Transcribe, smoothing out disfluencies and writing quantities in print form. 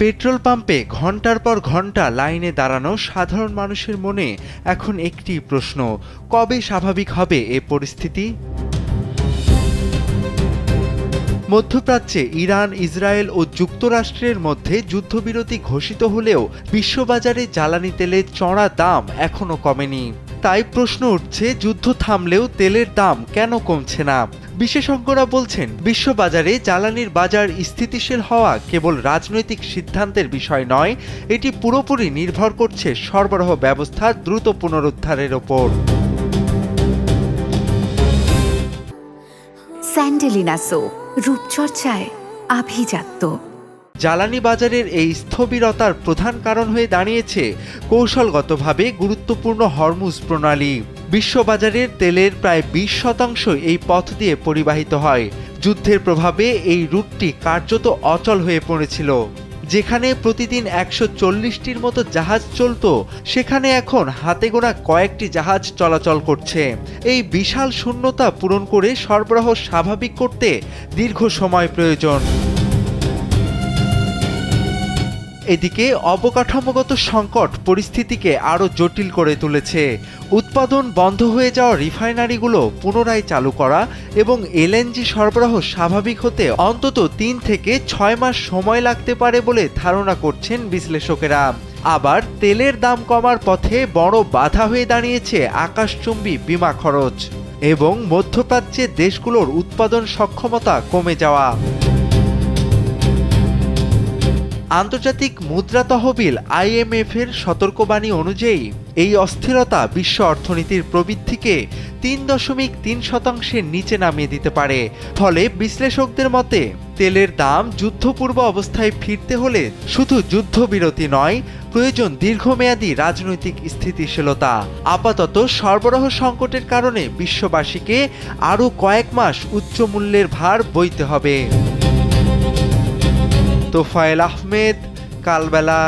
Petrol পাম্পে ঘন্টার পর ঘন্টা লাইনে দাঁড়ানো সাধারণ মানুষের মনে এখন একটি প্রশ্ন, কবে স্বাভাবিক হবে এ পরিস্থিতি? মধ্যপ্রাচ্যে ইরান, ইসরায়েল ও যুক্তরাষ্ট্রের মধ্যে যুদ্ধবিরতি ঘোষিত হলেও বিশ্ববাজারে জ্বালানি তেলের চড়া দাম এখনও কমেনি। তাই প্রশ্ন উঠছে, যুদ্ধ থামলেও তেলের দাম কেন কমছে না? বিশেষজ্ঞরা বলছেন, বিশ্ববাজারে জ্বালানির বাজার স্থিতিশীল হওয়া কেবল রাজনৈতিক সিদ্ধান্তের বিষয় নয়, এটি পুরোপুরি নির্ভর করছে সরবরাহ ব্যবস্থার দ্রুত পুনরুদ্ধারের ওপর। স্যান্ডেলিনা সো, রূপচর্চায় আভিজাত্য। জ্বালানি বাজারের এই স্থবিরতার প্রধান কারণ হয়ে দাঁড়িয়েছে কৌশলগতভাবে গুরুত্বপূর্ণ হরমুজ প্রণালী। বিশ্ববাজারের তেলের প্রায় 20% এই পথ দিয়ে পরিবাহিত হয়। যুদ্ধের প্রভাবে এই রুটটি কার্যত অচল হয়ে পড়েছিল। যেখানে প্রতিদিন 140টির মতো জাহাজ চলত, সেখানে এখন হাতে গোনা কয়েকটি জাহাজ চলাচল করছে। এই বিশাল শূন্যতা পূরণ করে সরবরাহ স্বাভাবিক করতে দীর্ঘ সময় প্রয়োজন। এদিকে অবকাঠামোগত সংকট পরিস্থিতিকে আরও জটিল করে তুলেছে। উৎপাদন বন্ধ হয়ে যাওয়া রিফাইনারিগুলো পুনরায় চালু করা এবং এলএনজি সরবরাহ স্বাভাবিক হতে অন্তত 3 থেকে 6 মাস সময় লাগতে পারে বলে ধারণা করছেন বিশ্লেষকেরা। আবার তেলের দাম কমার পথে বড় বাধা হয়ে দাঁড়িয়েছে আকাশচুম্বী বীমা খরচ এবং মধ্যপ্রাচ্যের দেশগুলোর উৎপাদন সক্ষমতা কমে যাওয়া। আন্তর্জাতিক মুদ্রা তহবিল IMF এর সতর্কবাণী অনুযায়ী এই অস্থিরতা বিশ্ব অর্থনীতির প্রবৃদ্ধিকে 3.3% নিচে নামিয়ে দিতে পারে। ফলে বিশ্লেষকদের মতে তেলের দাম যুদ্ধপূর্ব অবস্থায় ফিরতে হলে শুধু যুদ্ধবিরতি নয়, প্রয়োজন দীর্ঘমেয়াদী রাজনৈতিক স্থিতিশীলতা। আপাতত সরবরাহ সংকটের কারণে বিশ্ববাসীকে আরও কয়েক মাস উচ্চ মূল্যের ভার বইতে হবে। তোফায়েল আহমেদ, কালবেলা।